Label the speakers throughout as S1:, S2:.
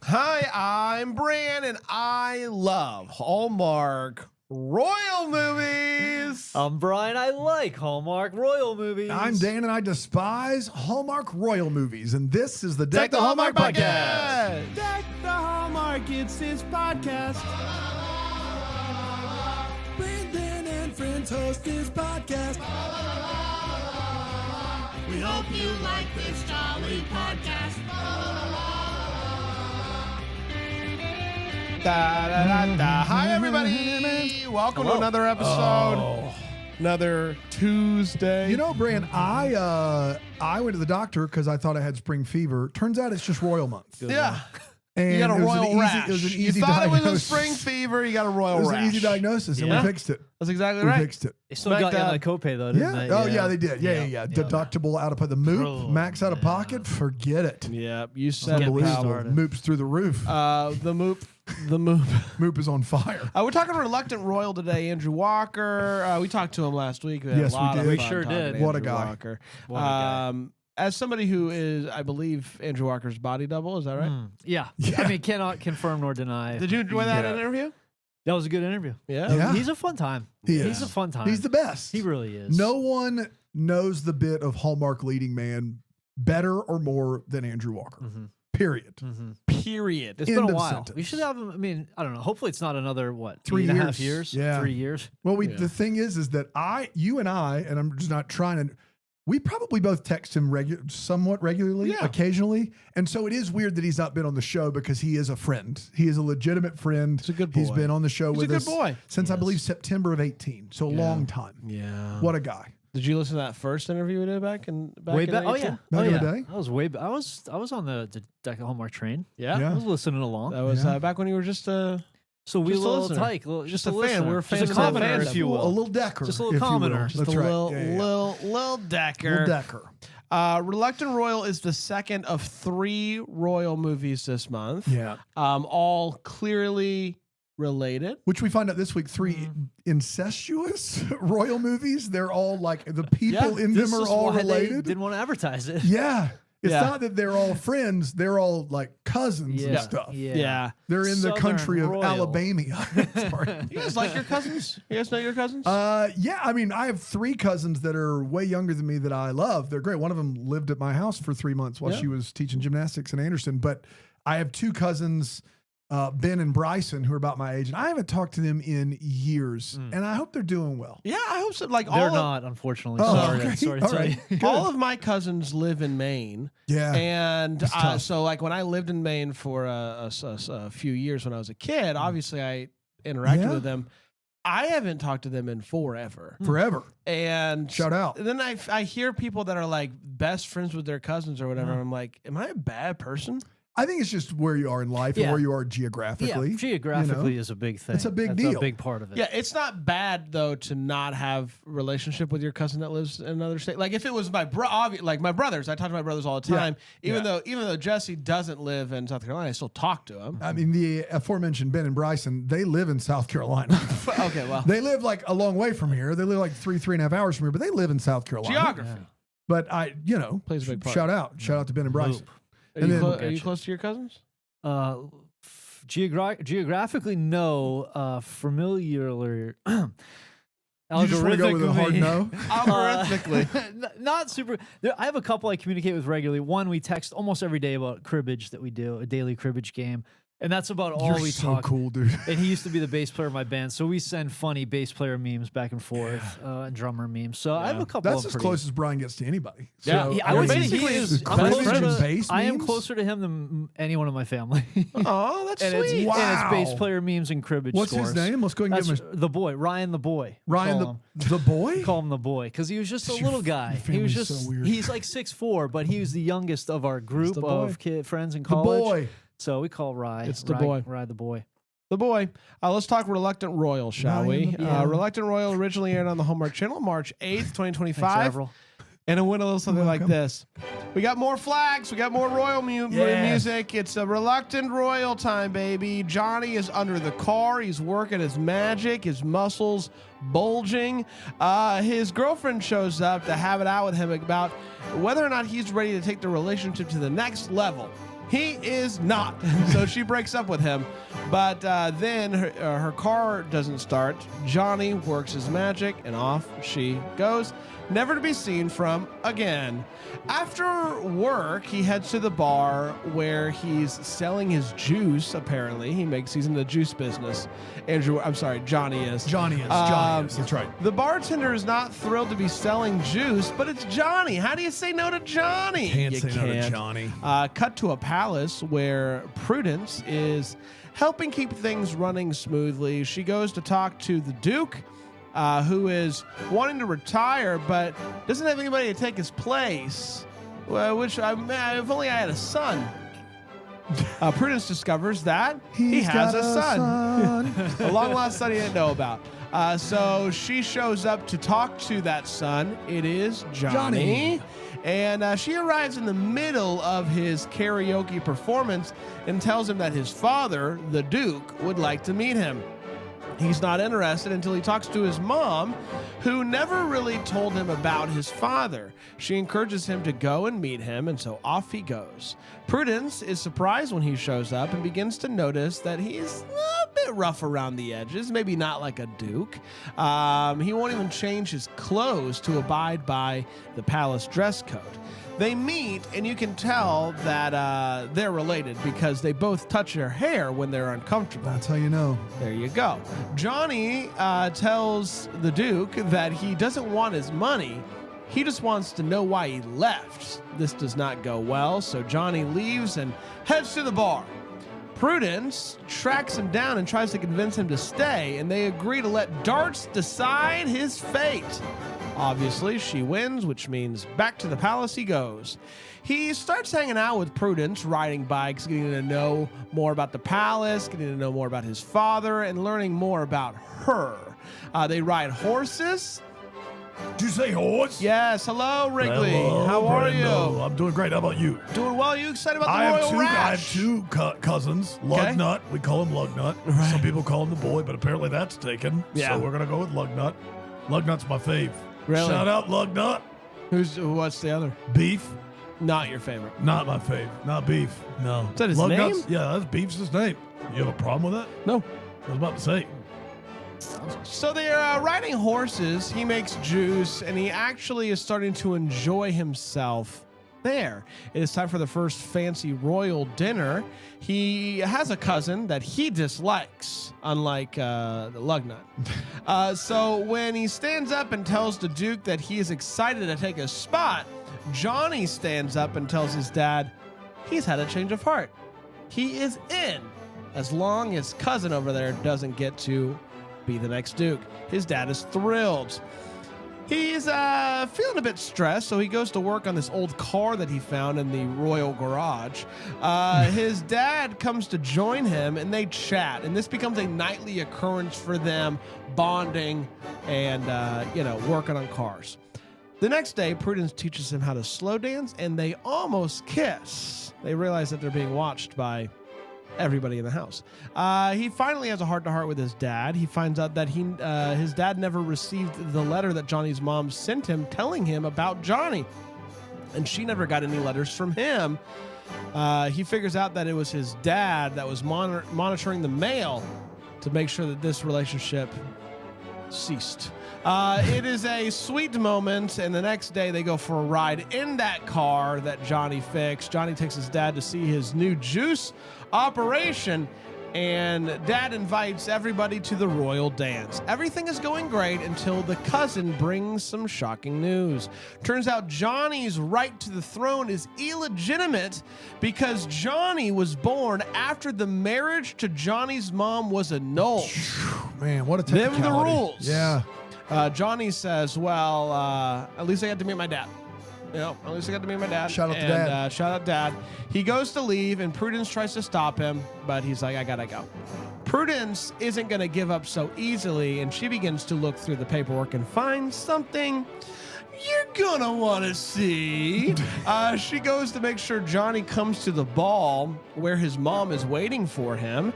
S1: Hi, I'm Bran, and I love Hallmark royal movies.
S2: I'm Brian. I like Hallmark royal movies.
S3: I'm Dan, and I despise Hallmark royal movies. And this is the
S1: Deck the Hallmark podcast.
S4: Deck the Hallmark, it's his podcast. Brandon and friends host his podcast. We hope you like this jolly podcast.
S1: Hi, everybody. Welcome to another episode. Another Tuesday.
S3: You know, Bran, I went to the doctor because I thought I had spring fever. Turns out it's just royal month.
S1: Yeah.
S3: And
S1: You got a
S3: it was an
S1: royal
S3: easy-
S1: rash.
S3: It was an
S1: You
S3: easy
S1: thought
S3: diagnosis.
S1: it was a spring fever. You got a royal
S3: It was
S1: rash.
S3: an easy diagnosis, and
S1: Yeah.
S3: we fixed it.
S1: That's exactly
S3: We
S1: right.
S3: fixed it.
S2: They still got you on the copay though, didn't
S3: Yeah.
S2: they?
S3: Oh, yeah, they did. Yeah. Deductible out of pocket. The Moop, max out of pocket. Forget it.
S1: Yeah, you said it,
S3: Unbelievable.
S1: pal.
S2: started.
S3: Moop's through the roof.
S1: The Moop.
S3: Moop is on fire.
S1: We're talking reluctant royal today, Andrew Walker. We talked to him last week. We had
S3: Yes,
S1: a
S3: we
S1: lot
S3: did.
S1: of
S3: We
S1: fun
S2: sure
S1: talking
S2: did.
S1: to
S3: What a
S1: Andrew
S3: guy.
S1: Walker.
S2: What a guy.
S1: As somebody who is, I believe, Andrew Walker's body double, is that right?
S2: Yeah.
S3: Yeah.
S2: I mean, cannot confirm nor deny.
S1: Did you enjoy that interview?
S2: That was a good interview.
S1: Yeah.
S3: Yeah.
S2: He's a fun time.
S3: He
S2: He's
S3: is.
S2: a fun time.
S3: He's the best.
S2: He really is.
S3: No one knows the bit of Hallmark leading man better or more than Andrew Walker.
S2: Mhm.
S3: Period.
S2: Mhm.
S1: Period.
S2: It's
S3: End
S2: been a
S3: of
S2: while.
S3: sentence.
S2: We should have him. I mean, I don't know. Hopefully, it's not another
S3: 3
S2: 3.5
S3: years.
S2: years.
S3: Yeah.
S2: 3 years.
S3: Well,
S1: Yeah.
S3: the thing is that you and I, and I'm just not trying to, we probably both text him somewhat regularly,
S1: Yeah.
S3: occasionally. And so it is weird that he's not been on the show because he is a friend. He is a legitimate friend.
S1: He's a good
S3: He's
S1: boy.
S3: been on the show
S1: He's a
S3: with
S1: good
S3: us
S1: boy.
S3: since I
S2: Yes.
S3: believe September of 18. So a
S1: Yeah.
S3: long time.
S1: Yeah.
S3: What a guy.
S1: Did you listen to that first interview we did back in
S2: Way
S1: in
S2: back. Oh
S1: 18?
S2: yeah.
S3: Back
S2: oh
S3: in
S2: yeah.
S3: the day?
S2: I was way. I was on the Deck of Hallmark train.
S1: Yeah.
S3: Yeah.
S2: I was listening along.
S1: That was
S3: Yeah.
S1: back when you were just
S2: So we
S1: Just a
S2: little
S1: listener.
S2: tyke,
S1: Just
S2: just
S1: a fan.
S2: listener.
S1: We were
S2: Just
S1: fans
S2: a
S1: of the
S2: commenter,
S1: fandom.
S2: if you
S3: A
S2: will.
S3: little decker.
S2: Just a little
S3: if you will.
S2: commenter.
S1: just
S3: That's
S1: a
S3: right.
S1: little,
S3: Yeah, yeah.
S1: little decker.
S3: Little decker.
S1: Reluctant Royal is the second of 3 royal movies this month.
S3: Yeah.
S1: All clearly related.
S3: Which we find out this week, 3 incestuous royal movies. They're all like the people in
S2: This
S3: them are
S2: is
S3: all
S2: why they
S3: related.
S2: didn't want to advertise it.
S3: Yeah. It's
S1: Yeah.
S3: not that they're all friends, they're all like cousins and stuff.
S1: Yeah.
S3: They're in the
S2: Southern
S3: country of
S2: royal.
S3: Alabama. Sorry.
S1: You guys like your cousins? You guys know your cousins?
S3: Yeah, I mean, I have 3 cousins that are way younger than me that I love. They're great. One of them lived at my house for 3 months while
S1: Yeah.
S3: she was teaching gymnastics in Anderson. But I have 2 cousins, Ben and Bryson, who are about my age, and I haven't talked to them in years. And I hope they're doing well.
S1: yeah, I hope so. Like
S2: They're
S1: all
S2: not, unfortunately.
S3: Oh,
S2: sorry,
S3: okay.
S2: sorry to
S3: All
S2: tell
S3: right.
S2: you.
S1: of, all of my cousins live in Maine.
S3: Yeah.
S1: And
S3: It's tough.
S1: so, like, when I lived in Maine for a few years when I was a kid, obviously I interacted
S3: Yeah.
S1: with them. I haven't talked to them in forever.
S3: Forever.
S1: And
S3: Shout out.
S1: then I hear people that are like best friends with their cousins or whatever. And I'm like, am I a bad person?
S3: I think it's just where you are in life and
S2: Yeah.
S3: where you are
S2: Yeah,
S3: geographically.
S2: geographically is a big thing.
S3: It's a big
S2: That's
S3: deal.
S2: a big part of it.
S1: Yeah, it's not bad though to not have a relationship with your cousin that lives in another state. Like if it was my like my brothers, I talk to my brothers all the
S3: Yeah.
S1: time. Even though Jesse doesn't live in South Carolina, I still talk to him.
S3: I mean, the aforementioned Ben and Bryson, they live in South Carolina.
S1: Okay, well,
S3: They live like a long way from here. They live like 3.5 hours from here, but they live in South Carolina.
S1: geography.
S3: But plays
S1: a big part.
S3: Shout out to Ben and Bryson.
S1: Are,
S3: And
S1: you
S3: then-
S1: clo- are you close to your cousins?
S2: Geographically, no. Familiarly,
S3: You just want to go with a hard no?
S1: Algorithmically.
S2: Not super. I have a couple I communicate with regularly. One, we text almost every day about cribbage that we do, a daily cribbage game. And that's about all
S3: You're
S2: we
S3: so
S2: talk.
S3: cool, dude.
S2: And he used to be the bass player of my band, so we send funny bass player memes back and forth, and drummer memes. So I have a couple.
S3: That's
S2: of
S3: as
S2: pretty,
S3: close as Brian gets to anybody.
S1: Yeah.
S3: So,
S2: Yeah, I would say
S1: basically
S2: he is.
S3: close
S2: I'm closer
S3: friends.
S2: to,
S3: Bass
S2: I am
S3: memes?
S2: closer to him than anyone in my family.
S1: Oh, that's
S2: and
S1: sweet.
S2: it's, and it's bass
S3: Wow.
S2: player memes and cribbage
S3: What's
S2: scores.
S3: his name? Let's go and give
S2: That's
S3: him
S2: the boy, Ryan the boy.
S3: Ryan
S2: Call him.
S3: the boy.
S2: Call him the boy because he was just a
S3: Your
S2: little guy.
S3: your
S2: He was
S3: family's
S2: just
S3: so weird.
S2: he's like 6'4", but he was the youngest of our group
S1: the
S2: of
S1: boy.
S2: friends in
S3: The
S2: college.
S3: boy.
S2: So we call Rye.
S1: It's the boy.
S2: Rye the boy.
S1: The boy. Let's talk Reluctant Royal, shall we?
S3: Ryan the-
S2: Yeah.
S1: Reluctant Royal originally aired on the Hallmark Channel March 8th, 2025.
S2: Thanks, Avril.
S1: And it went a little something like
S3: welcome.
S1: this. We got more flags. We got more royal music. It's a reluctant royal time, baby. Johnny is under the car. He's working his magic, his muscles bulging. His girlfriend shows up to have it out with him about whether or not he's ready to take the relationship to the next level. He is not. So she breaks up with him. But then her car doesn't start. Johnny works his magic, and off she goes, never to be seen from again. After work, he heads to the bar where he's selling his juice, apparently. He's in the juice business. Johnny is.
S3: Johnny is. That's right.
S1: The bartender is not thrilled to be selling juice, but it's Johnny. How do you say no to Johnny?
S3: Can't
S1: You
S3: say no to Johnny.
S1: Cut to a palace where Prudence is helping keep things running smoothly. She goes to talk to the Duke, who is wanting to retire but doesn't have anybody to take his place. If only I had a son. Prudence discovers that he has a son. A long lost son he didn't know about. So she shows up to talk to that son. It is Johnny. And she arrives in the middle of his karaoke performance and tells him that his father, the Duke, would like to meet him. He's not interested until he talks to his mom, who never really told him about his father. She encourages him to go and meet him, and so off he goes. Prudence is surprised when he shows up and begins to notice that he's a bit rough around the edges, maybe not like a duke. He won't even change his clothes to abide by the palace dress code. They meet, and you can tell that they're related because they both touch their hair when they're uncomfortable.
S3: That's how you know.
S1: There you go. Johnny tells the Duke that he doesn't want his money. He just wants to know why he left. This does not go well, so Johnny leaves and heads to the bar. Prudence tracks him down and tries to convince him to stay, and they agree to let darts decide his fate. Obviously, she wins, which means back to the palace he goes. He starts hanging out with Prudence, riding bikes, getting to know more about the palace, getting to know more about his father, and learning more about her. They ride horses.
S5: Did you say horse?
S1: Yes. Hello, Wrigley.
S5: Hello,
S1: How are
S5: Brando.
S1: you?
S5: I'm doing great. How about you?
S1: Doing well. You excited about the
S5: I
S1: Royal Rash?
S5: have two cousins. Lugnut. We call him Lugnut.
S1: Right.
S5: Some people call him the boy, but apparently that's taken.
S1: Yeah.
S5: So we're going to go with Lugnut. Lugnut's my fave.
S1: Really?
S5: Shout out Lugnut.
S1: What's the other?
S5: Beef.
S1: Not your favorite.
S5: Not my fave. Not beef. No.
S1: Is that his
S5: Lugnut's,
S1: name?
S5: Yeah, that's Beef's his name. You have a problem with that?
S1: No.
S5: I was about to say.
S1: So they're riding horses. He makes juice, and he actually is starting to enjoy himself there. It is time for the first fancy royal dinner. He has a cousin that he dislikes, unlike Lugnut. So when he stands up and tells the Duke that he is excited to take a spot, Johnny stands up and tells his dad he's had a change of heart. He is in, as long as cousin over there doesn't get to be the next Duke. His dad is thrilled. He's feeling a bit stressed, so he goes to work on this old car that he found in the royal garage. His dad comes to join him, and they chat, and this becomes a nightly occurrence for them, bonding and working on cars. The next day, Prudence teaches him how to slow dance, and they almost kiss. They realize that they're being watched by everybody in the house. He finally has a heart-to-heart with his dad. He finds out that his dad never received the letter that Johnny's mom sent him telling him about Johnny, and she never got any letters from him. He figures out that it was his dad that was monitoring the mail to make sure that this relationship ceased. It is a sweet moment, and the next day they go for a ride in that car that Johnny fixed. Johnny takes his dad to see his new juice operation, and Dad invites everybody to the royal dance. Everything is going great until the cousin brings some shocking news. Turns out Johnny's right to the throne is illegitimate because Johnny was born after the marriage to Johnny's mom was annulled.
S3: Man, what a
S1: Them
S3: technicality.
S1: the rules.
S3: Yeah.
S1: Johnny says, well, at least I got to meet my dad. At least I got to meet my dad.
S3: Shout out to Dad.
S1: Shout out Dad. He goes to leave, and Prudence tries to stop him, but he's like, I gotta go. Prudence isn't going to give up so easily, and she begins to look through the paperwork and find something you're gonna want to see. She goes to make sure Johnny comes to the ball where his mom is waiting for him.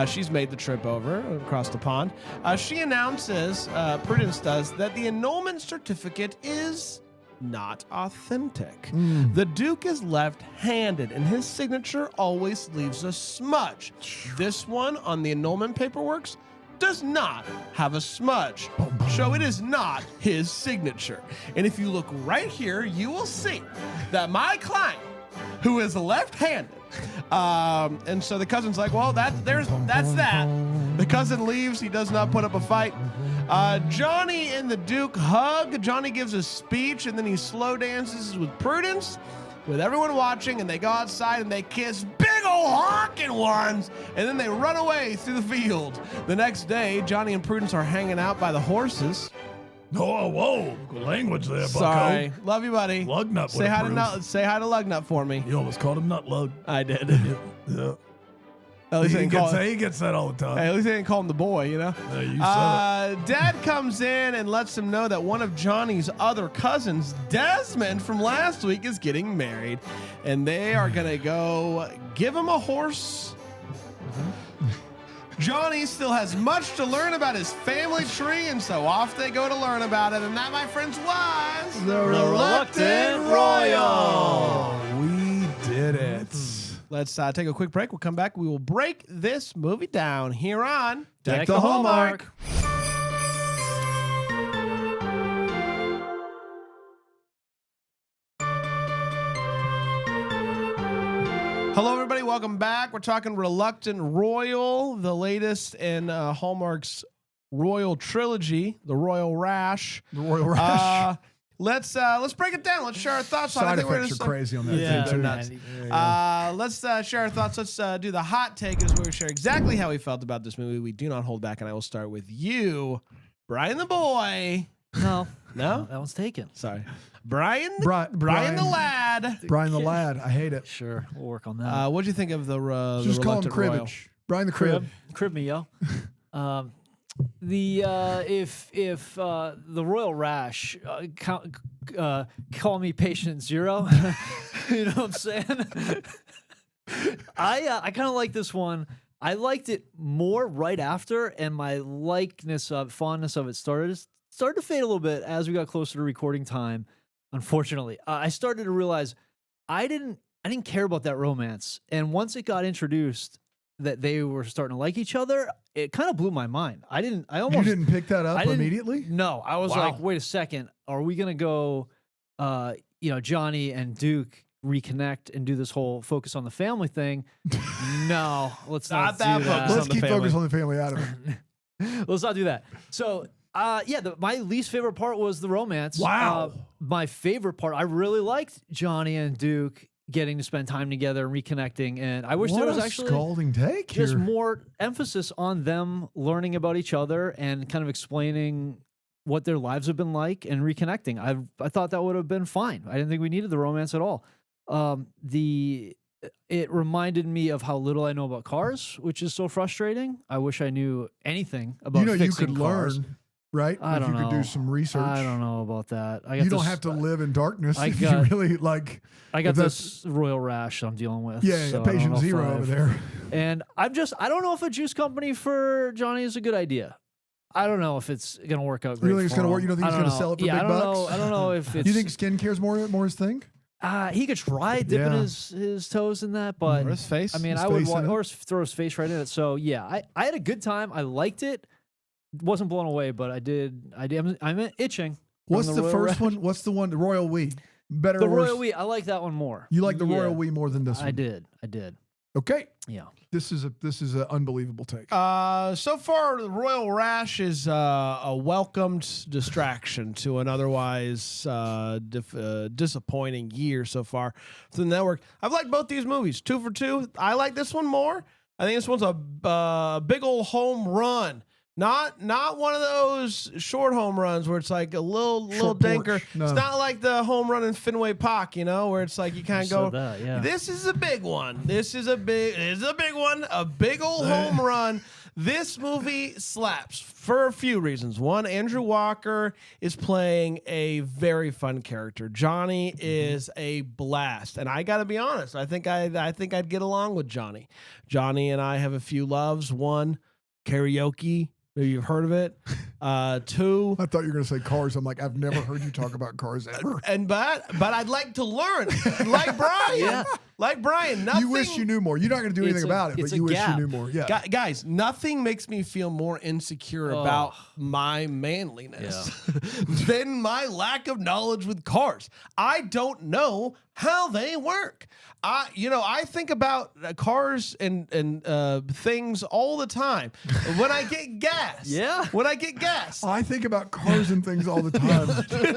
S1: She's made the trip over across the pond. She announces, Prudence does, that the annulment certificate is not authentic. The Duke is left left-handed, and his signature always leaves a smudge. This one on the annulment paperwork does not have a smudge, so it is not his signature. And if you look right here, you will see that my client, who is left-handed, and so the cousin's like, well, that's that. The cousin leaves. He does not put up a fight. Johnny and the Duke hug. Johnny gives a speech, and then he slow dances with Prudence, with everyone watching, and they go outside and they kiss big old honking ones, and then they run away through the field. The next day, Johnny and Prudence are hanging out by the horses.
S5: Oh, whoa. Good language there, Bucko.
S1: Sorry. Love you, buddy.
S5: Lugnut.
S1: Say hi to Lugnut for me.
S5: You almost called him Nut Lug.
S1: I did.
S5: Yeah.
S1: At least
S5: He gets that all the time.
S1: Hey, at least they didn't call him the boy, you know?
S5: You said
S1: Dad comes in and lets him know that one of Johnny's other cousins, Desmond from last week, is getting married. And they are going to go give him a horse. Johnny still has much to learn about his family tree, and so off they go to learn about it. And that, my friends, was
S3: The
S2: Reluctant Royal.
S3: We did it.
S1: Let's take a quick break. We'll come back. We will break this movie down here on
S2: Deck the Hallmark.
S1: Hello, everybody. Welcome back. We're talking Reluctant Royal, the latest in Hallmark's Royal trilogy, the Royal Rash.
S3: The Royal Rash.
S1: Let's break it down. Let's share our thoughts on it. I
S3: Side
S1: think we're
S3: effects are
S1: gonna
S3: crazy on that
S2: Yeah,
S3: thing, too.
S2: they're nuts.
S1: Let's share our thoughts. Let's do the hot take, is where we share exactly how we felt about this movie. We do not hold back, and I will start with you, Brian the boy.
S2: No,
S1: No?
S2: that one's taken.
S1: Sorry. Brian
S3: Brian
S1: the lad.
S3: Brian the lad. I hate it.
S2: Sure, we'll work on that.
S1: What'd you think of the
S3: Just call him
S1: Reluctant Royal?
S3: Cribbage. Brian the Crib.
S2: Crib me, yo. If the Royal Rash, call me patient zero. You know what I'm saying? I kind of like this one. I liked it more right after, and my fondness of it started to fade a little bit as we got closer to recording time. Unfortunately, I started to realize I didn't care about that romance, and once it got introduced that they were starting to like each other, it kind of blew my mind. You
S3: didn't pick that up
S2: I didn't-
S3: immediately?
S2: No, I was
S1: Wow.
S2: like, wait a second, are we gonna go, Johnny and Duke reconnect and do this whole focus on the family thing? No, let's
S1: Not
S2: not
S1: that
S2: do
S1: focus
S2: that.
S1: on
S3: Let's
S1: the
S3: keep
S1: family.
S3: focus on the family out of it.
S2: Let's not do that. So, my least favorite part was the romance.
S3: Wow.
S2: My favorite part, I really liked Johnny and Duke getting to spend time together and reconnecting, and I wish
S3: What
S2: there was
S3: a
S2: actually
S3: scalding take
S2: just
S3: here.
S2: more emphasis on them learning about each other and kind of explaining what their lives have been like and reconnecting. I thought that would have been fine. I didn't think we needed the romance at all. It reminded me of how little I know about cars, which is so frustrating. I wish I knew anything about
S3: You
S2: fixing
S3: could
S2: cars.
S3: learn, right?
S2: I
S3: if
S2: don't
S3: you
S2: know.
S3: could do some research.
S2: I don't know about that.
S3: You don't have to live in darkness
S2: I
S3: if
S2: got-
S3: you really like.
S2: I got
S3: if that's-
S2: this royal rash I'm dealing with.
S3: Yeah,
S2: so I don't
S3: patient
S2: know if
S3: zero over there.
S2: And I don't know if a juice company for Johnny is a good idea. I don't know if it's gonna work out great.
S3: You don't think it's
S2: for
S3: gonna
S2: him.
S3: work? You don't think
S2: I
S3: he's gonna
S2: know.
S3: sell it for
S2: yeah,
S3: big
S2: I don't
S3: bucks?
S2: know. I don't know if it's.
S3: You think skincare's more his thing?
S2: He could try dipping
S3: Yeah.
S2: his toes in that, but
S1: Or his face.
S2: I mean,
S3: His
S2: I would
S3: face in it.
S2: or throw his face right in it. So yeah, I had a good time. I liked it. Wasn't blown away, but I did. I'm itching.
S3: What's
S2: from
S3: the
S2: Royal
S3: first
S2: Rash.
S3: one? What's the one? The Royal We. Better
S2: The
S3: or worse?
S2: Royal We. I like that one more.
S3: You like the
S2: Yeah,
S3: Royal We more than this one?
S2: I did.
S3: Okay.
S2: Yeah.
S3: This is an unbelievable take.
S1: So far, the Royal Rash is a welcomed distraction to an otherwise disappointing year so far for the network. I've liked both these movies, 2 for 2. I like this one more. I think this one's a big old home run. Not one of those short home runs where it's like a little
S3: Short
S1: dinker.
S3: porch, no.
S1: It's not like the home run in Fenway Park, where it's like you kind of go.
S2: Said that, yeah.
S1: This is a big one. This is a big one. A big old home run. This movie slaps for a few reasons. One, Andrew Walker is playing a very fun character. Johnny is a blast, and I got to be honest. I think I'd get along with Johnny. Johnny and I have a few loves. One, karaoke. Maybe you've heard of it. Two.
S3: I thought you were going to say Cars. I'm like, I've never heard you talk about Cars ever.
S1: But I'd like to learn, like Brian.
S2: Yeah.
S1: Like Brian. Nothing.
S3: You wish you knew more. You're not going to do anything about it,
S2: it's
S3: but
S2: a
S3: you wish
S2: gap.
S3: you knew more. Yeah.
S1: Guys, nothing makes me feel more insecure about my manliness than my lack of knowledge with cars. I don't know how they work. I think about cars and things all the time. When I get gas. When I get gas.
S3: I think about cars and things all the time.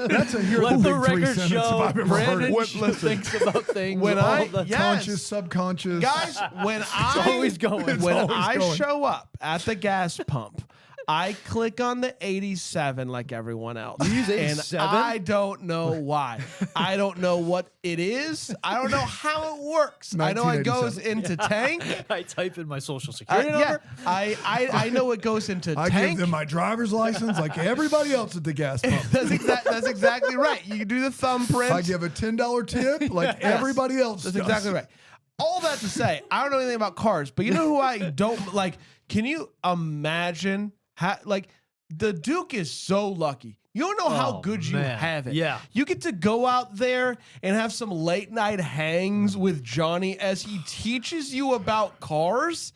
S3: That's a here
S2: Let the
S3: big three
S2: record
S3: sentence if
S2: show
S3: I've ever heard
S2: Brandon
S3: it.
S2: thinks about things
S1: When
S2: all
S1: I-
S2: the
S1: Yes.
S3: Conscious, subconscious.
S1: Guys, when
S2: always going.
S1: When
S3: always
S1: I
S3: going.
S1: show up at the gas pump, I click on the 87 like everyone else.
S2: You use
S1: And
S2: 87?
S1: I don't know why. I don't know what it is. I don't know how it works. I know it goes into tank.
S2: I type in my social security
S1: Yeah,
S2: number.
S1: I know it goes into
S3: I
S1: tank.
S3: give them my driver's license like everybody else at the gas pump.
S1: That's exactly right. You do the thumbprint.
S3: I give a $10 tip like everybody else
S1: That's
S3: does.
S1: exactly right. All that to say, I don't know anything about cars, but you know who I don't like? Can you imagine how, like, the Duke is so lucky. You don't know how
S2: Oh,
S1: good you
S2: man.
S1: have it.
S2: Yeah.
S1: You get to go out there and have some late night hangs with Johnny as he teaches you about cars.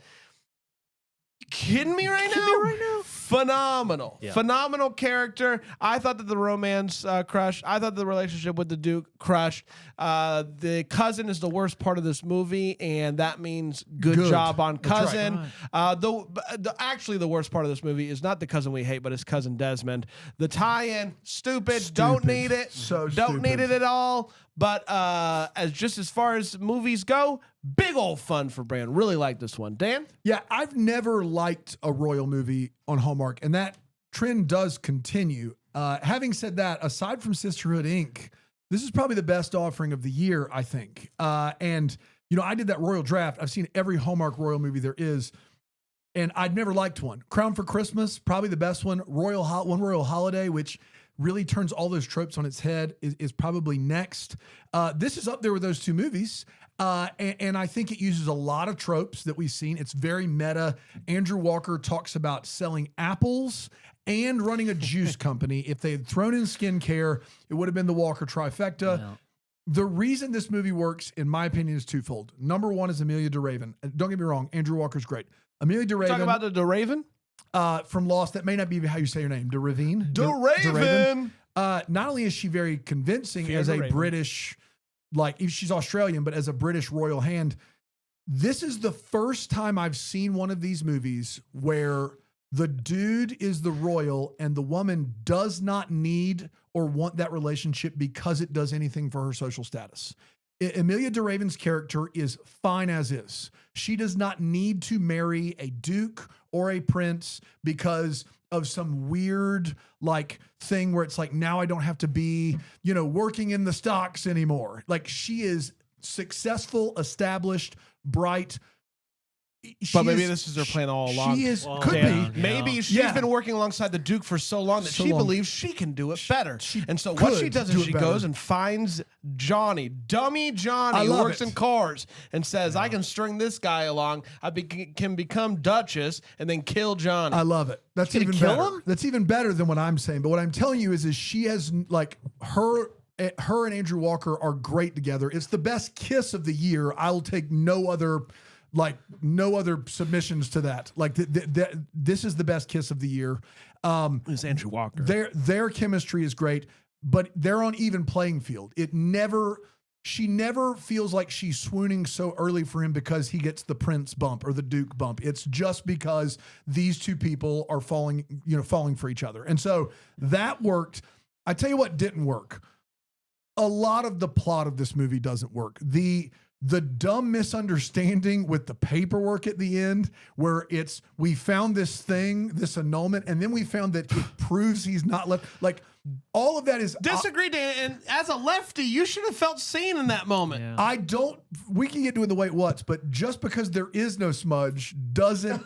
S1: You kidding me right now? Phenomenal.
S2: Yeah.
S1: Phenomenal character. I thought that the romance crushed. I thought the relationship with the Duke crushed. The cousin is the worst part of this movie, and that means good job on
S3: That's right.
S1: cousin. Actually, the worst part of this movie is not the cousin we hate, but his cousin Desmond. The tie-in, stupid. Don't need it.
S3: So
S1: don't need
S3: stupid.
S1: it at all. But as far as movies go, big old fun for Brand. Really like this one. Dan?
S3: Yeah, I've never liked a royal movie on Hallmark, and that trend does continue. Having said that, aside from Sisterhood Inc., this is probably the best offering of the year, I think. And, I did that royal draft. I've seen every Hallmark royal movie there is, and I'd never liked one. Crown for Christmas, probably the best one. One Royal Holiday, which really turns all those tropes on its head, is probably next. This is up there with those two movies. And I think it uses a lot of tropes that we've seen. It's very meta. Andrew Walker talks about selling apples and running a juice company. If they had thrown in skincare, it would have been the Walker trifecta.
S2: Yeah.
S3: The reason this movie works, in my opinion, is twofold. Number one is Amelia DeRaven. Don't get me wrong, Andrew Walker's great. Amelia DeRaven.
S1: Talk about the Raven?
S3: From Lost. That may not be how you say your name. DeRavine.
S1: DeRaven.
S3: Not only is she very convincing
S1: Fear
S3: as
S1: the
S3: a
S1: Raven.
S3: British, like she's Australian, but as a British royal hand, this is the first time I've seen one of these movies where the dude is the royal and the woman does not need or want that relationship because it does anything for her social status. Amelia DeRaven's character is fine as is. She does not need to marry a duke or a prince because of some weird thing where it's like, now I don't have to be, working in the stocks anymore. Like, she is successful, established, bright.
S1: But maybe this is her plan all along.
S3: She is,
S2: Well,
S3: could
S2: yeah.
S3: be.
S1: Maybe she's
S3: Yeah.
S1: been working alongside the Duke for so long that
S3: So
S1: she
S3: long.
S1: believes she can do it better.
S3: she
S1: And so what she
S3: could
S1: does
S3: do
S1: is
S3: it
S1: she
S3: better.
S1: goes and finds Johnny, dummy
S3: I
S1: Johnny, who
S3: love
S1: works
S3: it.
S1: in cars, and says, I can string this guy along. can become Duchess and then kill Johnny.
S3: I love it. That's
S2: gonna
S3: even
S2: kill
S3: better.
S2: him?
S3: That's even better than what I'm saying. But what I'm telling you is she has her and Andrew Walker are great together. It's the best kiss of the year. I'll take no other submissions to that. This is the best kiss of the year.
S1: It's Andrew Walker.
S3: Their chemistry is great, but they're on even playing field. She never feels like she's swooning so early for him because he gets the prince bump or the duke bump. It's just because these two people are falling for each other. And so that worked. I tell you what didn't work. A lot of the plot of this movie doesn't work. The dumb misunderstanding with the paperwork at the end where we found this thing, this annulment, and then we found that it proves he's not left. All of that is
S1: Disagree, Dan. And as a lefty, you should have felt seen in that moment.
S2: Yeah.
S3: we can get to the wait what's, but just because there is no smudge doesn't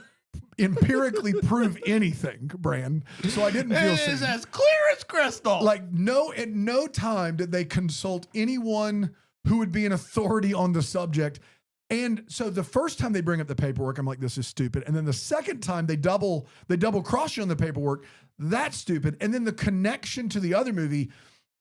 S3: empirically prove anything, Brand. So I didn't feel
S1: It
S3: seen.
S1: is as clear as crystal.
S3: At no time did they consult anyone who would be an authority on the subject. And so the first time they bring up the paperwork, I'm like, this is stupid. And then the second time they double cross you on the paperwork, that's stupid. And then the connection to the other movie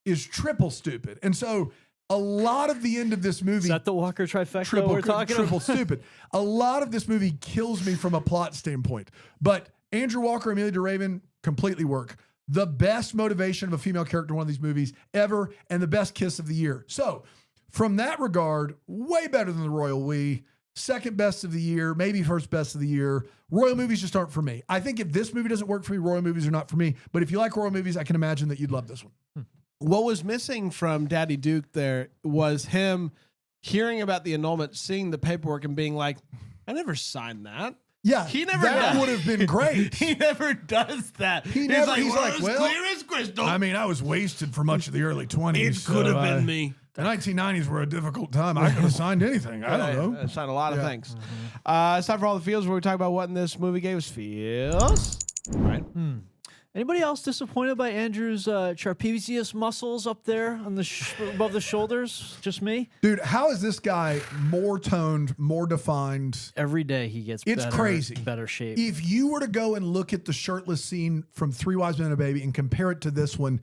S3: is triple stupid. And so a lot of the end of this movie,
S2: Is that the Walker trifecta we're talking
S3: triple
S2: about?
S3: stupid. A lot of this movie kills me from a plot standpoint. But Andrew Walker, Amelia DeRaven completely work. The best motivation of a female character in one of these movies ever, and the best kiss of the year. So from that regard, way better than the Royal We. Second best of the year, maybe first best of the year. Royal movies just aren't for me. I think if this movie doesn't work for me, Royal movies are not for me. But if you like Royal movies, I can imagine that you'd love this one.
S1: What was missing from Daddy Duke there was him hearing about the annulment, seeing the paperwork, and being like, I never signed that.
S3: Yeah,
S1: He never
S3: that
S1: does.
S3: would have been great.
S1: He never does that.
S3: He's like,
S1: "It's
S3: well,
S1: clear as crystal.
S5: I mean, I was wasted for much of the early 20s.
S1: it could have been me.
S5: The 1990s were a difficult time. I could have signed anything. I don't know.
S1: I signed a lot of things. It's time for all the feels where we talk about what in this movie gave us feels. Right.
S2: Anybody else disappointed by Andrew's trapezius muscles up there on the above the shoulders? Just me?
S3: Dude, how is this guy more toned, more defined?
S2: Every day he gets
S3: It's
S2: better,
S3: crazy.
S2: better shape.
S3: If you were to go and look at the shirtless scene from Three Wise Men and a Baby and compare it to this one,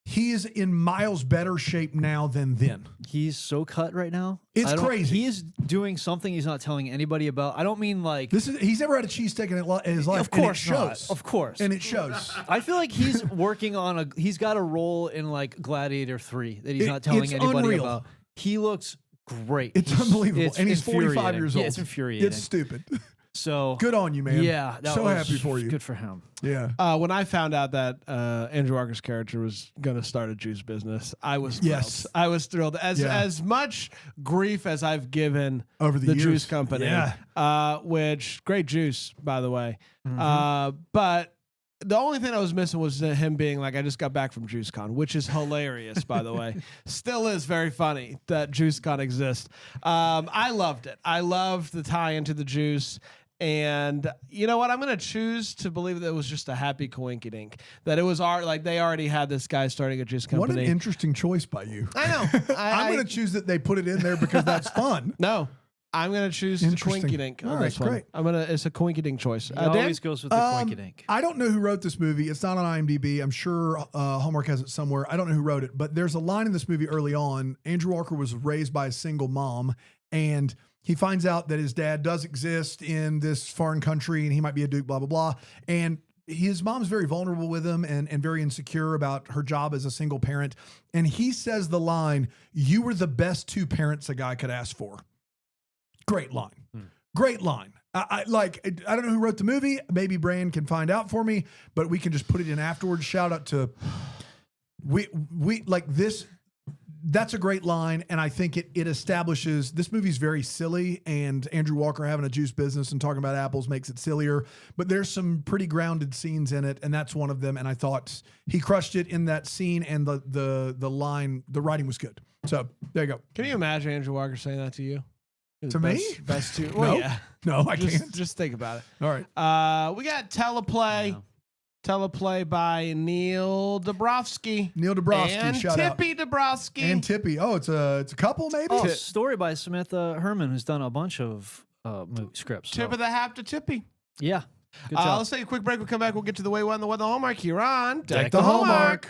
S3: he is in miles better shape now than then.
S2: He's so cut right now.
S3: It's crazy.
S2: He is doing something he's not telling anybody about. I don't mean like.
S3: He's never had a cheesesteak in his life.
S2: Of course
S3: and it
S2: not.
S3: shows.
S2: Of course.
S3: And it shows.
S2: I feel like he's working on he's got a role in like Gladiator 3 that he's not telling
S3: it's
S2: anybody
S3: unreal.
S2: about. He looks great.
S3: It's unbelievable. And he's 45
S2: infuriating.
S3: years old.
S2: Yeah, it's infuriating.
S3: It's stupid.
S2: So
S3: Good on you, man.
S2: Yeah, that
S3: So
S2: was
S3: happy for you.
S2: Good for him.
S3: Yeah.
S1: When I found out that Andrew Walker's character was going to start a juice business, I was
S3: Yes.
S1: thrilled. I was thrilled. As much grief as I've given
S3: Over the years.
S1: juice company,
S3: Yeah.
S1: which great juice, by the way. But the only thing I was missing was him being like, I just got back from JuiceCon, which is hilarious, by the way. Still is very funny that JuiceCon exists. I loved it. I loved the tie into the juice. And you know what? I'm going to choose to believe that it was just a happy coinkydink. That it was like they already had this guy starting a juice company.
S3: What an interesting choice by you.
S1: I know.
S3: I'm going to choose that they put it in there because that's fun.
S1: No. I'm going to choose to
S3: Interesting.
S1: coinkydink on
S3: All right,
S1: this one.
S3: great.
S1: It's a coinkydink choice.
S2: He
S1: Dan?
S2: always goes with the coinkydink.
S3: I don't know who wrote this movie. It's not on IMDb. I'm sure Hallmark has it somewhere. I don't know who wrote it, but there's a line in this movie early on. Andrew Walker was raised by a single mom, and he finds out that his dad does exist in this foreign country, and he might be a duke, blah, blah, blah. And his mom's very vulnerable with him and very insecure about her job as a single parent. And he says the line, "You were the best two parents a guy could ask for." Great line. Great line. I don't know who wrote the movie. Maybe Brian can find out for me, but we can just put it in afterwards. Shout out to we like this. That's a great line, and I think it establishes this movie's very silly, and Andrew Walker having a juice business and talking about apples makes it sillier, but there's some pretty grounded scenes in it, and that's one of them, and I thought he crushed it in that scene, and the line, the writing was good. So there you go.
S1: Can you imagine Andrew Walker saying that to you? You're the
S3: To me?
S1: Best two. Well,
S3: No.
S1: yeah.
S3: No, I
S1: Just,
S3: can't.
S1: just think about it.
S3: All right.
S1: We got Teleplay.
S2: Yeah.
S1: Teleplay by Neil Dabrowski.
S3: Neil Dabrowski,
S1: and
S3: shout out.
S1: Tippy Dabrowski.
S3: And Tippy. Oh, it's a couple maybe?
S2: Oh, story by Samantha Herman, who's done a bunch of movie scripts.
S1: Tip
S2: so-
S1: of the hat to Tippy.
S2: Yeah. Good job.
S1: Let's take a quick break. We'll come back. We'll get to the way one, the what, the Hallmark here on
S3: Deck the Hallmark.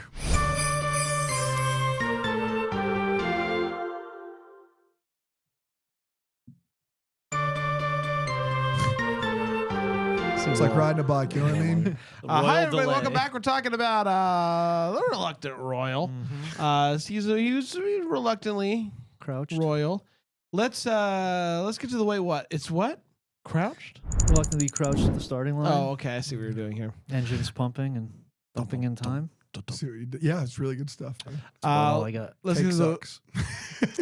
S3: It's like riding a bike, you know what I mean?
S1: Hi,
S2: Royal
S1: everybody.
S2: delay.
S1: Welcome back. We're talking about the Reluctant Royal. He's reluctantly
S2: Crouched.
S1: royal. Let's get to the way what? It's what? Crouched?
S2: Reluctantly crouched at the starting line.
S1: Oh, okay. I see what you're doing here.
S2: Engines pumping and dumping in time.
S3: See what you did. Yeah, it's really good stuff.
S2: That's about all I got.
S1: Let's
S3: Cake
S1: get to the,
S3: sucks.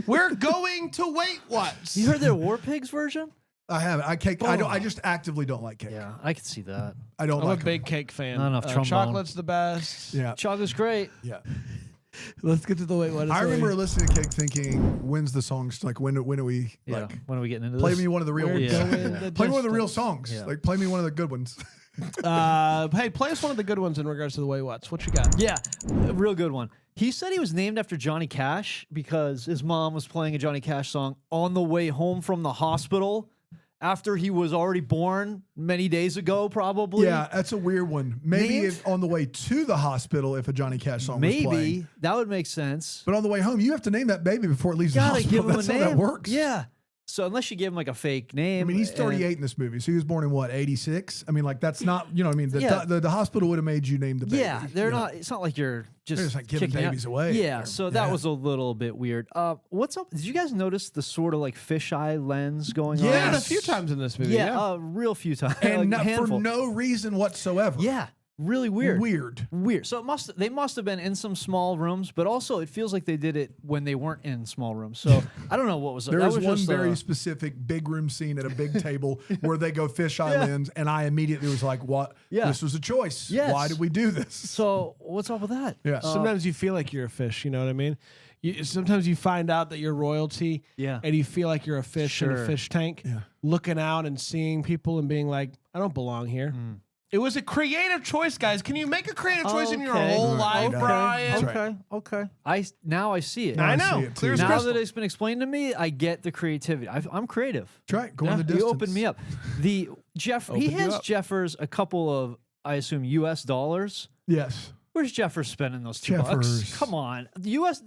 S1: we're going to wait what?
S2: You heard their War Pigs version?
S3: I haven't. I just actively don't like cake.
S2: Yeah, I can see that.
S3: I don't
S1: I'm
S3: like
S1: a big cake fan.
S2: Not enough trombone.
S1: Chocolate's the best.
S3: them. Yeah.
S2: Chocolate's great.
S3: Yeah.
S1: Let's get to the wait what.
S3: I remember listening to Cake thinking, when's the songs? Like, when are we,
S2: Yeah.
S3: like,
S2: When are we getting into
S3: play
S2: this?
S3: me one of the real
S1: We're
S3: ones.
S1: going the
S3: Play me one of the real
S1: distance.
S3: songs.
S2: Yeah.
S3: Like, play me one of the good ones.
S1: Hey, play us one of the good ones in regards to the way what's. What you got?
S2: Yeah, a real good one. He said he was named after Johnny Cash because his mom was playing a Johnny Cash song on the way home from the hospital after he was already born many days ago, probably.
S3: Yeah, that's a weird one. Maybe
S2: Named-
S3: if on the way to the hospital, if a Johnny Cash song was playing.
S2: Maybe that would make sense.
S3: But on the way home, you have to name that baby before it leaves the
S2: Gotta
S3: hospital.
S2: give him
S3: That's
S2: a
S3: how
S2: name.
S3: that works.
S2: Yeah. So unless you give him like a fake
S3: I
S2: name.
S3: mean, he's
S2: and-
S3: 38 in this movie, so he was born in what, 86? I mean, like that's not, you know what I mean? The,
S2: Yeah.
S3: the hospital would have made you name the baby.
S2: Yeah, they're
S3: you know?
S2: not. It's not like you're just,
S3: They're just like giving
S2: kicking out-
S3: babies away.
S2: Yeah, so that
S3: Yeah.
S2: was a little bit weird. What's up? Did you guys notice the sort of like fisheye lens going
S1: Yeah,
S2: on?
S1: a few times in this movie.
S2: Yeah, a real few times.
S3: And
S2: like a
S3: for
S2: handful.
S3: no reason whatsoever.
S2: Yeah, really weird.
S3: Weird.
S2: So they must have been in some small rooms, but also it feels like they did it when they weren't in small rooms. So I don't know what was
S3: There
S2: that
S3: was one
S2: just,
S3: very specific big room scene at a big table where they go fisheye
S2: Yeah.
S3: lens, and I immediately was like, "What?
S2: Yeah.
S3: This was a choice.
S2: Yes.
S3: Why did we do this?"
S2: So what's up with that?
S3: Yeah.
S1: Sometimes you feel like you're a fish. You know what I mean? Sometimes you find out that you're royalty.
S2: Yeah.
S1: And you feel like you're a fish in
S2: Sure.
S1: a fish tank,
S3: Yeah.
S1: looking out and seeing people and being like, I don't belong here. It was a creative choice, guys. Can you make a creative choice in your
S2: Okay.
S1: whole
S3: Right.
S1: life,
S3: Okay.
S1: Brian?
S3: That's right.
S2: Okay. Now I see it.
S3: Now
S1: I
S3: I
S1: know.
S3: see it, too.
S1: Clear as
S2: Now
S1: crystal.
S2: that it's been explained to me, I get the creativity. I'm creative.
S3: That's right. Go in the distance.
S2: You opened me up. The Jeff, he
S1: Opened you
S2: hands
S1: up.
S2: Jeffers a couple of, I assume, U.S. dollars.
S3: Yes.
S2: Where's Jeffers spending those $2?
S3: Jeffers.
S2: Come on, the U.S.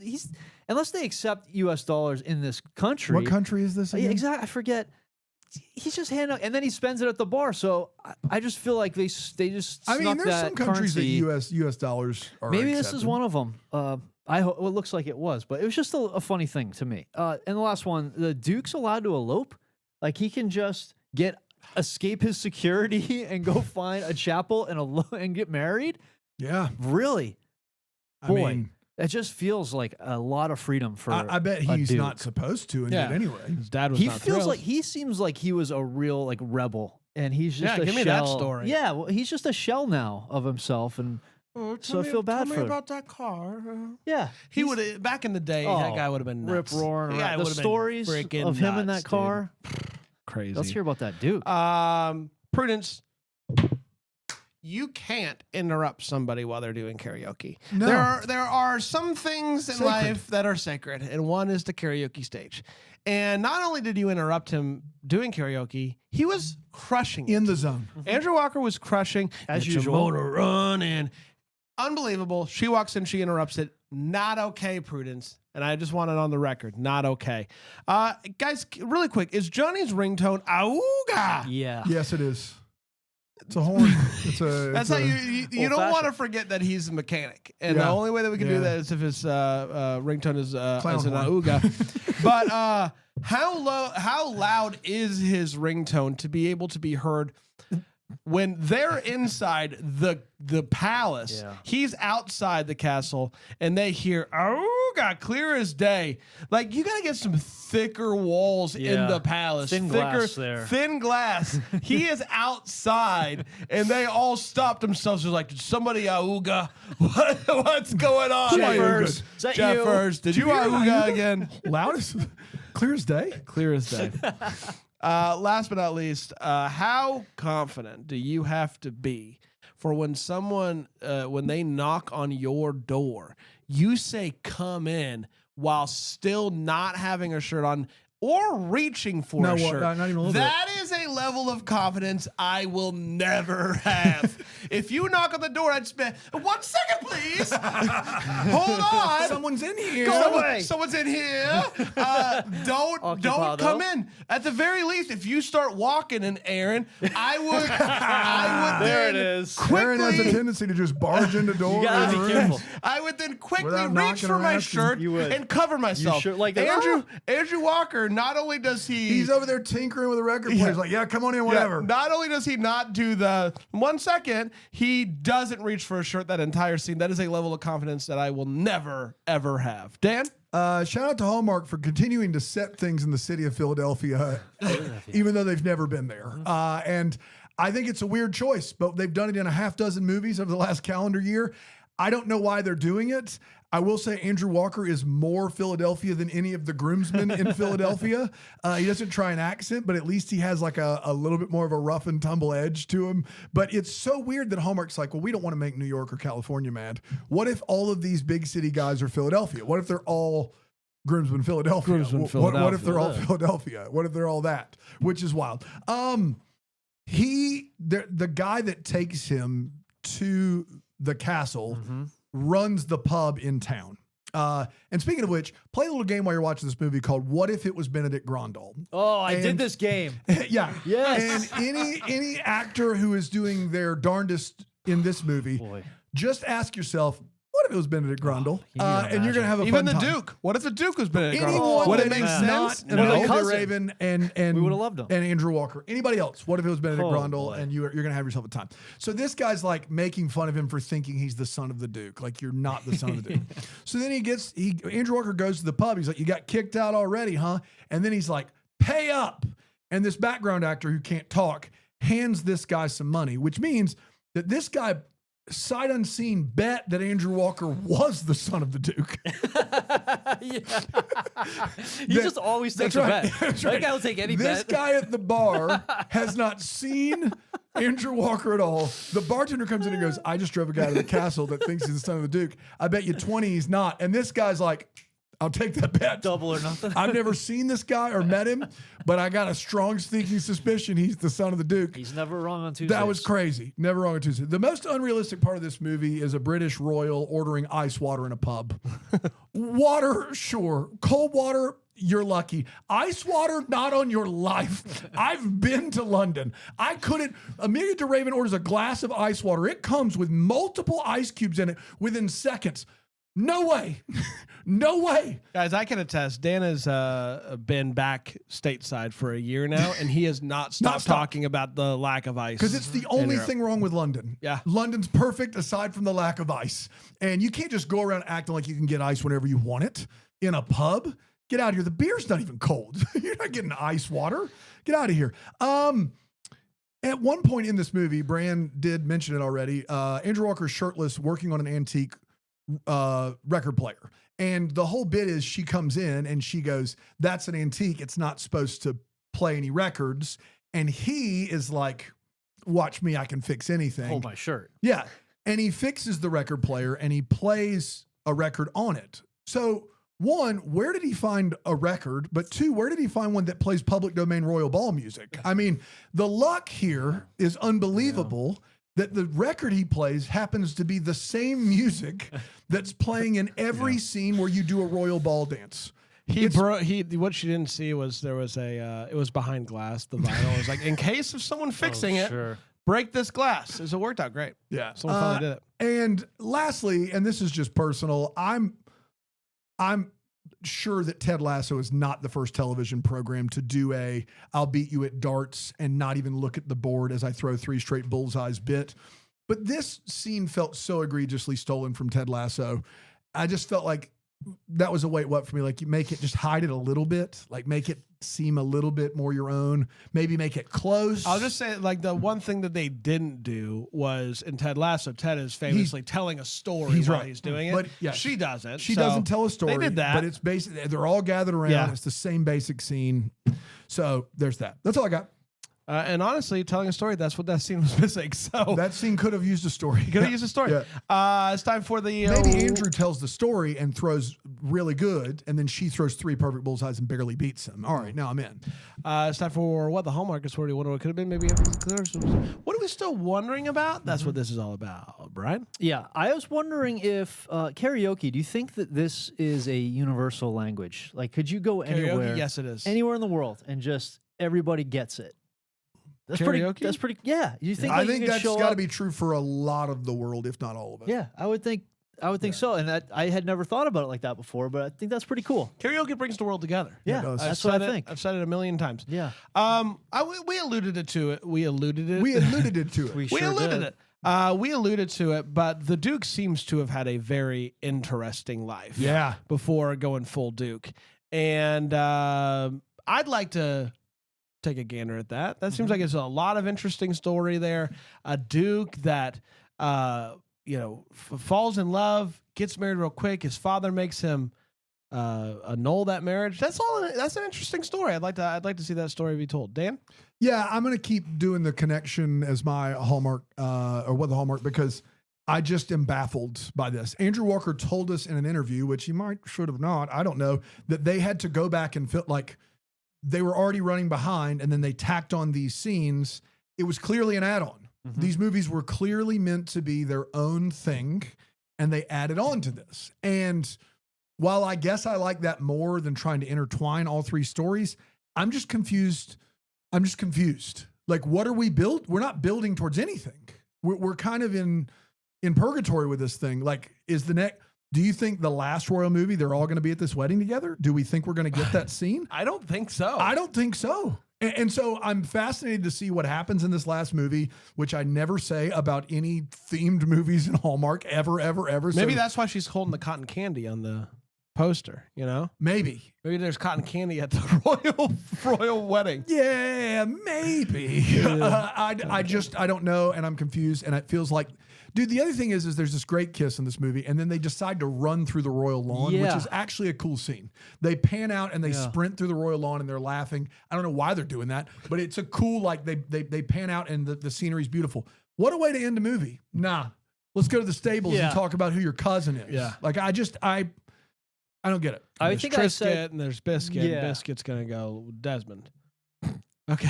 S2: Unless they accept U.S. dollars in this country.
S3: What country is this
S2: Yeah,
S3: again?
S2: exactly. I forget. He's just handing out, and then he spends it at the bar. So I just feel like they just.
S3: I mean,
S2: snuck
S3: there's
S2: that
S3: some countries
S2: currency.
S3: that U.S. dollars are
S2: Maybe this is
S3: accepted.
S2: one of them. Well, it looks like it was, but it was just a funny thing to me. And the last one, the Duke's allowed to elope. Like he can just escape his security and go find a chapel and get married.
S3: Yeah.
S2: Really,
S3: I
S2: boy,
S3: mean,
S2: that just feels like a lot of freedom for.
S3: I bet
S2: a
S3: he's
S2: Duke.
S3: not supposed to, and
S1: Yeah.
S3: did anyway.
S1: His dad was
S2: He
S1: not
S2: feels
S1: thrilled.
S2: like he seems like he was a real like rebel, and he's just
S1: Yeah,
S2: a
S1: give me that
S2: shell.
S1: story.
S2: Yeah, well, he's just a shell now of himself, and so I feel bad
S1: tell
S2: for
S1: me
S2: him.
S1: about that car.
S2: yeah,
S1: He
S2: he's-
S1: would back in the day.
S2: Oh,
S1: that guy would have been nuts.
S2: rip roaring
S1: Yeah,
S2: around.
S1: it
S2: The
S1: would've been
S2: stories
S1: freaking
S2: of him in
S1: nuts,
S2: that car.
S1: Crazy.
S2: Let's hear about that Duke.
S1: Prudence. You can't interrupt somebody while they're doing karaoke.
S3: No.
S1: There are some things in
S3: Sacred.
S1: life that are sacred, and one is the karaoke stage. And not only did you interrupt him doing karaoke, he was crushing it.
S3: In the zone.
S1: Andrew Walker was crushing.
S2: As
S1: Get your
S2: usual.
S1: motor running. Unbelievable. She walks in, she interrupts it. Not okay, Prudence. And I just want it on the record. Not okay. Guys, really quick, is Johnny's ringtone Auga?
S2: Yeah.
S3: Yes, it is. It's a horn. It's a.
S1: That's
S3: it's
S1: how
S3: a-
S1: you don't
S2: old-fashioned.
S1: want to forget that he's a mechanic. And the
S3: Yeah.
S1: only way that we can
S3: Yeah.
S1: do that is if his ringtone is
S3: Clown
S1: an
S3: horn.
S1: Auga. But how loud is his ringtone to be able to be heard when they're inside the palace?
S2: Yeah.
S1: He's outside the castle and they hear Auga clear as day. Like you gotta get some thicker walls in
S2: Yeah.
S1: the palace.
S2: Thin glass there.
S1: Thin glass. He is outside and they all stopped themselves. They're like, did somebody Auga? What's going on?
S2: Jeffers,
S1: here?
S2: is that
S1: Jeffers, did you Auga again?
S3: loud as clear as day.
S1: Clear as day. Last but not least, how confident do you have to be for when someone, when they knock on your door, you say, come in while still not having a shirt on or reaching for
S3: No,
S1: a
S3: what,
S1: shirt?
S3: not even a little
S1: That is a level of confidence I will never have. If you knock on the door, I'd spend 1 second, please. Hold on.
S3: Someone's in here.
S2: Go away.
S1: Someone's in here. Don't
S2: Occupado.
S1: come in. At the very least, if you start walking and Aaron, I would
S2: There
S1: then
S2: it is.
S3: Aaron has a
S1: quickly
S3: tendency to just barge into doors.
S2: You gotta be careful.
S1: I would then quickly
S3: Without
S1: reach
S3: knocking
S1: for
S3: or
S1: my
S3: asking.
S1: shirt
S2: You would.
S1: and cover myself.
S2: should, like,
S1: Andrew Walker, not only does he
S3: He's over there tinkering with a record player. He's like, yeah, come on in,
S1: Yeah,
S3: whatever.
S1: not only does he not do the 1 second, he doesn't reach for a shirt that entire scene. That is a level of confidence that I will never, ever have. Dan?
S3: Shout out to Hallmark for continuing to set things in the city of Philadelphia, even though they've never been there. And I think it's a weird choice, but they've done it in a half dozen movies over the last calendar year. I don't know why they're doing it. I will say Andrew Walker is more Philadelphia than any of the groomsmen in Philadelphia. He doesn't try an accent, but at least he has like a little bit more of a rough and tumble edge to him. But it's so weird that Hallmark's like, well, we don't want to make New York or California mad. What if all of these big city guys are Philadelphia? What if they're all groomsmen Philadelphia? What if they're all Philadelphia? What if they're all that? Which is wild. The guy that takes him to the castle runs the pub in town. And speaking of which, play a little game while you're watching this movie called What If It Was Benedict Grondal?
S2: Oh, I did this game.
S3: Yeah.
S2: Yes.
S3: And any actor who is doing their darndest in this movie, just ask yourself, what if it was Benedict Grondal? And you're going to have a
S1: Even
S3: fun
S1: the
S3: time.
S1: Duke. What if the Duke was Benedict
S3: Anyone
S1: Grondal? Would
S3: that
S1: it make
S3: is
S1: sense?
S3: not
S2: No.
S3: Andy Raven and
S2: We would've loved him.
S3: and Andrew Walker. Anybody else? What if it was Benedict
S2: Oh,
S3: Grondal?
S2: boy.
S3: And you're going to have yourself a time. So this guy's like making fun of him for thinking he's the son of the Duke. Like you're not the son of the Duke. So then Andrew Walker goes to the pub. He's like, you got kicked out already, huh? And then he's like, pay up. And this background actor who can't talk hands this guy some money, which means that this guy sight unseen bet that Andrew Walker was the son of the Duke.
S2: He just always takes a bet.
S3: That's
S2: That
S3: right.
S2: guy will take any
S3: This
S2: bet.
S3: guy at the bar has not seen Andrew Walker at all. The bartender comes in and goes, I just drove a guy to the castle that thinks he's the son of the Duke. I bet you 20 he's not. And this guy's like, I'll take that bet.
S2: Double or nothing.
S3: I've never seen this guy or met him, but I got a strong sneaking suspicion he's the son of the Duke.
S2: He's never wrong on Tuesdays.
S3: That was crazy. Never wrong on Tuesday. The most unrealistic part of this movie is a British royal ordering ice water in a pub. Water, sure. Cold water, you're lucky. Ice water, not on your life. I've been to London. I couldn't. Amelia DeRaven orders a glass of ice water. It comes with multiple ice cubes in it within seconds. No way. No way.
S1: Guys, I can attest. Dan has been back stateside for a year now, and he has not stopped talking about the lack of ice.
S3: Because it's the only thing wrong with London.
S1: Yeah.
S3: London's perfect aside from the lack of ice. And you can't just go around acting like you can get ice whenever you want it in a pub. Get out of here. The beer's not even cold. You're not getting ice water. Get out of here. At one point in this movie, Bran did mention it already. Andrew Walker's shirtless working on an antique record player. And the whole bit is she comes in and she goes, that's an antique. It's not supposed to play any records. And he is like, watch me, I can fix anything.
S2: Hold my shirt.
S3: Yeah. And he fixes the record player and he plays a record on it. So one, where did he find a record? But two, where did he find one that plays public domain royal ball music? I mean, the luck here is unbelievable. That the record he plays happens to be the same music that's playing in every scene where you do a royal ball dance.
S1: What she didn't see was there was it was behind glass. The vinyl was like, in case of someone fixing it, break this glass. So it worked out great.
S3: Yeah.
S1: Someone finally did it.
S3: And lastly, and this is just personal, I'm sure that Ted Lasso is not the first television program to do I'll beat you at darts and not even look at the board as I throw 3 straight bullseyes bit. But this scene felt so egregiously stolen from Ted Lasso. I just felt like that was a wait what for me. Like you make it, just hide it a little bit, like make it seem a little bit more your own, maybe make it close.
S1: I'll just say, like, the one thing that they didn't do was in Ted Lasso, Ted is famously telling a story while he's doing it.
S3: But yeah,
S1: she doesn't.
S3: She
S1: so
S3: doesn't tell a story.
S1: They did that.
S3: But it's basically, they're all gathered around.
S1: Yeah.
S3: It's the same basic scene. So there's that. That's all I got.
S1: And honestly, telling a story, that's what that scene was missing. So
S3: That scene could have used a story.
S1: could have used a story.
S3: Yeah.
S1: It's time for the...
S3: Maybe Andrew tells the story and throws really good, and then she throws 3 perfect bullseyes and barely beats him. All right, now I'm in.
S1: It's time for what the Hallmark is. Where do you wonder what could have been? Maybe what are we still wondering about? That's what this is all about, Brian.
S2: Yeah, I was wondering if karaoke, do you think that this is a universal language? Like, could you go anywhere?
S1: Yes, it is.
S2: Anywhere in the world and just everybody gets it? That's
S1: Karaoke?
S2: That's pretty. Yeah, you think?
S3: I
S2: like,
S3: think
S2: you could
S3: that's
S2: show
S3: got to
S2: up-
S3: be true for a lot of the world, if not all of it.
S2: Yeah, I would think so, and that I had never thought about it like that before, but I think that's pretty cool.
S1: Karaoke brings the world together.
S2: Yeah,
S3: it does.
S2: that's what I think.
S1: I've said it a million times.
S2: Yeah,
S1: We alluded to it. We alluded to it.
S3: We alluded to it.
S2: we
S1: We
S2: sure
S1: alluded
S2: did.
S1: it. We alluded to it, but the Duke seems to have had a very interesting life.
S3: Yeah.
S1: Before going full Duke, and I'd like to take a gander at that. That seems like it's a lot of interesting story there. A Duke that falls in love, gets married real quick. His father makes him annul that marriage. That's an interesting story. I'd like to see that story be told. Dan?
S3: Yeah, I'm going to keep doing the connection as my Hallmark because I just am baffled by this. Andrew Walker told us in an interview, which he should have not, I don't know, that they had to go back and feel like they were already running behind and then they tacked on these scenes. It was clearly an add-on. Mm-hmm. These movies were clearly meant to be their own thing and they added on to this. And while I guess I like that more than trying to intertwine all three stories, I'm just confused. Like, what are we built? We're not building towards anything. We're kind of in purgatory with this thing. Like, do you think the last royal movie, they're all going to be at this wedding together? Do we think we're going to get that scene?
S1: I don't think so.
S3: I don't think so. And so I'm fascinated to see what happens in this last movie, which I never say about any themed movies in Hallmark ever.
S1: Maybe that's why she's holding the cotton candy on the poster,
S3: Maybe
S1: there's cotton candy at the royal wedding.
S3: Yeah, maybe. I don't know, and I'm confused, and it feels like, dude, the other thing is there's this great kiss in this movie, and then they decide to run through the royal lawn, which is actually a cool scene. They pan out and they sprint through the royal lawn, and they're laughing. I don't know why they're doing that, but it's a cool, like, they pan out, and the scenery's beautiful. What a way to end a movie. Nah, let's go to the stables and talk about who your cousin is.
S1: Yeah.
S3: Like, I don't get it.
S2: I
S1: There's
S2: think
S1: Trisket,
S2: I said,
S1: and there's Biscuit.
S2: Yeah.
S1: Biscuit's going to go Desmond. Okay.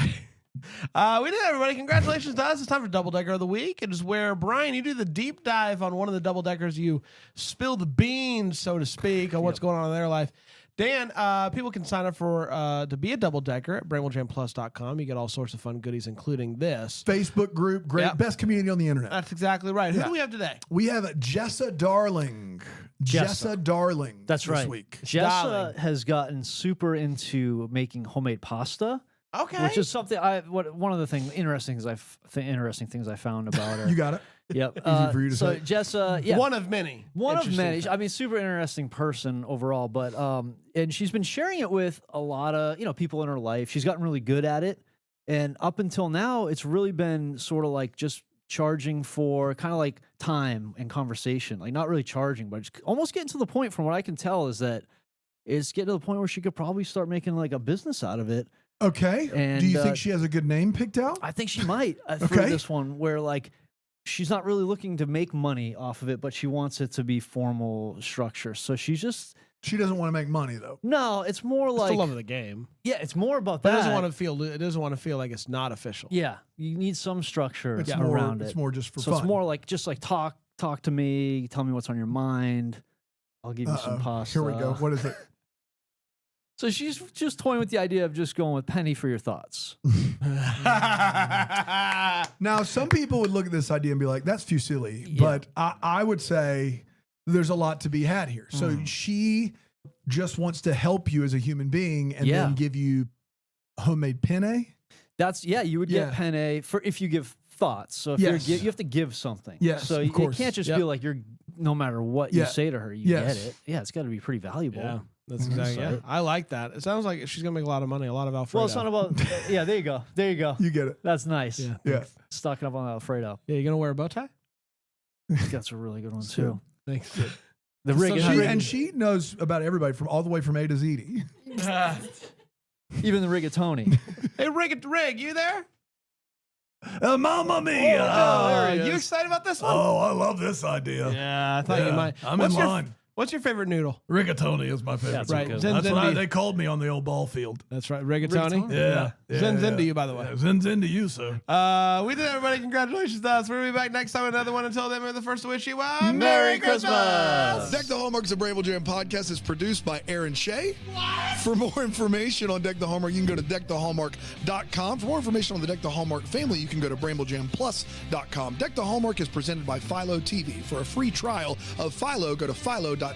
S1: We did it, everybody. Congratulations to us. It's time for Double Decker of the Week. It is where, Brian, you do the deep dive on one of the double deckers. You spill the beans, so to speak, on what's going on in their life. Dan, people can sign up for to be a double decker at BramblejamPlus.com. You get all sorts of fun goodies, including this
S3: Facebook group, great, best community on the internet.
S1: That's exactly right. Who do we have today?
S3: We have Jessa Darling. Jessa Darling.
S2: That's right.
S3: This week.
S2: Jessa has gotten super into making homemade pasta.
S1: Okay.
S2: Which is something one of the interesting things I found about her.
S3: You got it.
S2: Yep.
S3: Easy for you to
S2: so
S3: say.
S2: Jessa,
S1: one of many.
S2: One of many. I mean, super interesting person overall, but and she's been sharing it with a lot of people in her life. She's gotten really good at it, and up until now, it's really been sort of like just charging for kind of like time and conversation, like not really charging, but it's almost getting to the point, from what I can tell, is that it's getting to the point where she could probably start making like a business out of it.
S3: Okay.
S2: And
S3: do you think she has a good name picked out?
S2: I think she might for this one, where like she's not really looking to make money off of it, but she wants it to be formal structure. So she
S3: doesn't want to make money though.
S2: No, it's more like
S1: the love of the game.
S2: Yeah, it's more about
S1: But
S2: that.
S1: it doesn't want to feel like it's not official.
S2: Yeah, you need some structure
S3: It's
S2: around it.
S3: It's more just for
S2: so
S3: fun.
S2: it's more like just like talk to me, tell me what's on your mind. I'll give you some pasta.
S3: Here we go. What is it?
S2: So she's just toying with the idea of just going with penny for your thoughts.
S3: Now, some people would look at this idea and be like, that's fusilli.
S2: Yeah.
S3: But I would say there's a lot to be had here. So she just wants to help you as a human being and then give you homemade penne.
S2: You would get penne for if you give thoughts. So if you have to give something.
S3: Yes,
S2: so
S3: of course.
S2: It can't just feel like no matter what you say to her, you get it. Yeah, it's got to be pretty valuable.
S1: Yeah. That's exactly. Yeah, I like that. It sounds like she's gonna make a lot of money, a lot of Alfredo.
S2: Well, it's not about. Yeah, there you go. There you go.
S3: You get it.
S2: That's nice.
S3: Yeah.
S2: Stocking up on that Alfredo.
S1: Yeah, you gonna wear a bow tie?
S2: That's a really good one too.
S1: Thanks.
S2: The rig,
S3: and she knows about everybody from all the way from A to Z.
S2: Even the rigatoni.
S1: Hey, Rig, you there?
S5: Mamma mia!
S1: You excited about this one?
S5: Oh, I love this idea.
S1: Yeah, I thought you might.
S5: I'm in line.
S1: What's your favorite noodle?
S5: Rigatoni is my favorite.
S1: Right.
S5: That's what they called me on the old ball field.
S1: That's right. Rigatoni?
S5: Yeah.
S1: Zin to you, by the way.
S5: Yeah, zin to you, sir.
S1: We did, everybody. Congratulations to us. We're going to be back next time with another one. Until then, we're the first to wish you a
S2: Merry Christmas!
S6: Deck the Hallmarks, a Bramble Jam podcast, is produced by Aaron Shea. For more information on Deck the Hallmark, you can go to deckthehallmark.com. For more information on the Deck the Hallmark family, you can go to BrambleJamPlus.com. Deck the Hallmark is presented by Philo TV. For a free trial of Philo, go to philo.tv/DTH.